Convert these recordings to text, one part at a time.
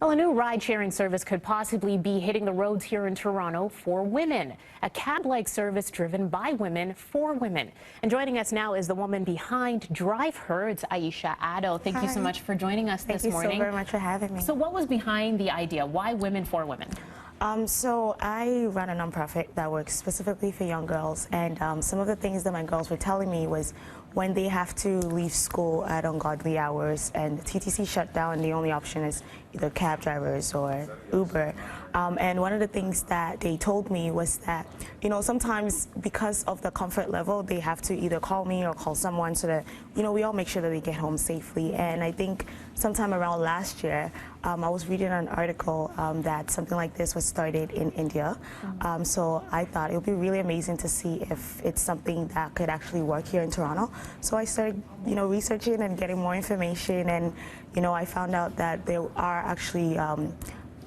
Well, a new ride-sharing service could possibly be hitting the roads here in Toronto for women. A cab-like service driven by women for women. And joining us now is the woman behind DriveHER. It's Aisha Addo. Thank you so much for joining us this morning. Thank you so very much for having me. So what was behind the idea? Why women for women? So I run a nonprofit that works specifically for young girls, and some of the things that my girls were telling me was when they have to leave school at ungodly hours and TTC shut down and the only option is either cab drivers or Uber. And one of the things that they told me was that, sometimes because of the comfort level, they have to either call me or call someone so that, we all make sure that they get home safely. And I think sometime around last year, I was reading an article that something like this was started in India. So I thought it would be really amazing to see if it's something that could actually work here in Toronto. So I started, researching and getting more information, and, I found out that there are actually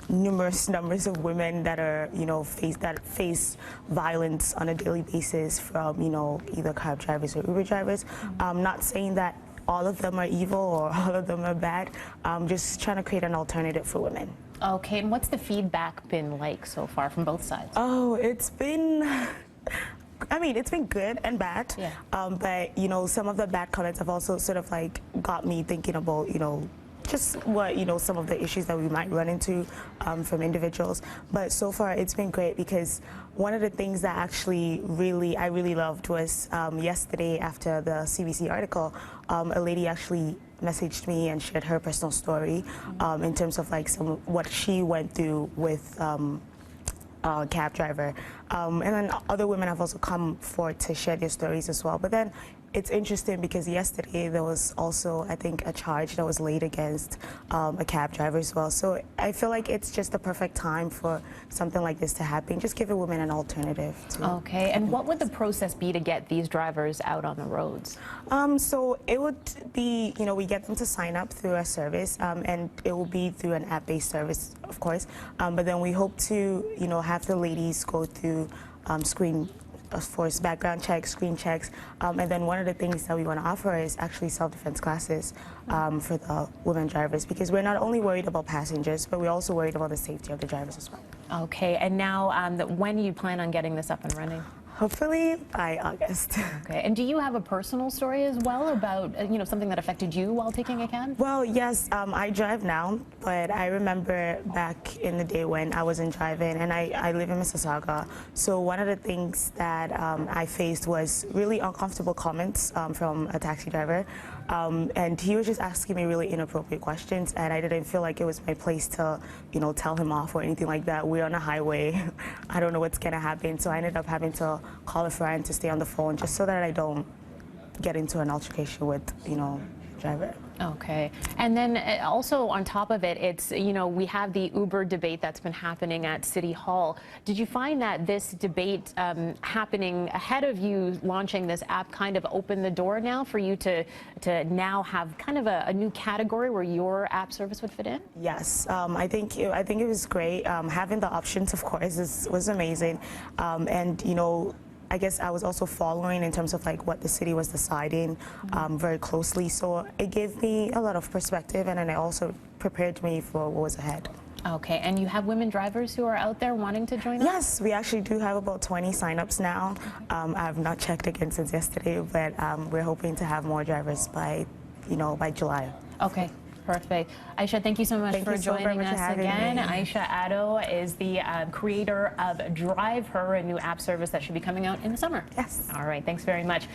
numerous numbers of women that are, face violence on a daily basis from, either cab drivers or Uber drivers. Not saying that all of them are evil or all of them are bad. Just trying to create an alternative for women. Okay, and what's the feedback been like so far from both sides? Oh, it's been it's been good and bad. Yeah. But, some of the bad comments have also sort of like got me thinking about, just what, some of the issues that we might run into from individuals. But so far it's been great because one of the things that actually I really loved was yesterday after the CBC article, a lady actually messaged me and shared her personal story in terms of like what she went through with cab driver. And then other women have also come forward to share their stories as well. But then it's interesting because yesterday there was also, I think, a charge that was laid against a cab driver as well. So I feel like it's just the perfect time for something like this to happen. Just give a woman an alternative. Okay, and what would the process be to get these drivers out on the roads? So it would be, we get them to sign up through a service, and it will be through an app-based service, of course. But then we hope to, have the ladies go through of course, background checks, screen checks, and then one of the things that we want to offer is actually self-defense classes for the women drivers, because we're not only worried about passengers, but we're also worried about the safety of the drivers as well. Okay, and now when do you plan on getting this up and running? Hopefully by August. Okay, and do you have a personal story as well about something that affected you while taking a cab? Well, yes, I drive now, but I remember back in the day when I wasn't driving, and I live in Mississauga. So one of the things that I faced was really uncomfortable comments from a taxi driver, and he was just asking me really inappropriate questions, and I didn't feel like it was my place to, tell him off or anything like that. We're on a highway. I don't know what's gonna happen, so I ended up having to call a friend to stay on the phone just so that I don't get into an altercation with, driver. Okay, and then also on top of it, it's, we have the Uber debate that's been happening at City Hall. Did you find that this debate happening ahead of you launching this app kind of opened the door now for you to now have kind of a new category where your app service would fit in? Yes, I think it was great. Having the options, of course, was amazing, and I guess I was also following in terms of like what the city was deciding very closely. So it gave me a lot of perspective, and then it also prepared me for what was ahead. Okay, and you have women drivers who are out there wanting to join us? Yes, we actually do have about 20 signups now. I've not checked again since yesterday, but we're hoping to have more drivers by July. Okay. Perfect. Aisha, thank you so much for joining us again. Aisha Addo is the creator of DriveHER, a new app service that should be coming out in the summer. Yes. All right. Thanks very much.